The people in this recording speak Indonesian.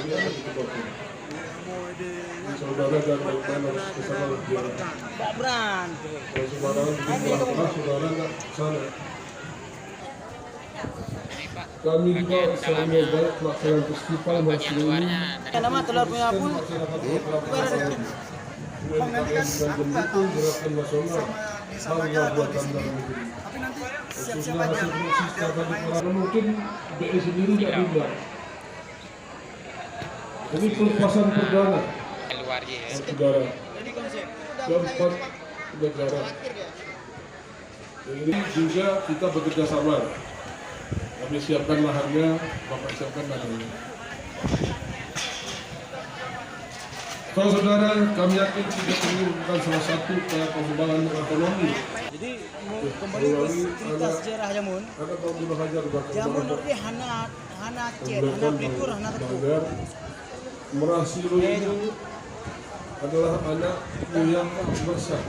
hanya akan dikembangkan. Saudara dan teman harus kesana lebih. Tidak berani. Kalau sembarangan bikin kelas, saudara nggak kesana. Kami juga selalu baik pelaksanaan festival masih ini. Nama telur punya pun. Bang nanti kan mendukung gerakan nasional bangga buatan dalam negeri. Tapi nanti Khususnya siap-siap aja. hasil proses karena mungkin BI sendiri nggak bimbang. Ini pelepasan perdana saudara keempat negara. Dan ini juga kita bekerja sama. Kami siapkan lahannya, Bapak siapkan lahannya. Saudara, kami yakin tidak ini merupakan salah satu pengembangan ekonomi. Jadi kembali ke cerita sejarah Jamun. Karena tahun Bunuh Hajar Jamun ini hana Aceh, hana Blitur, hana Teku. Merasilu ini adalah anak yang besar.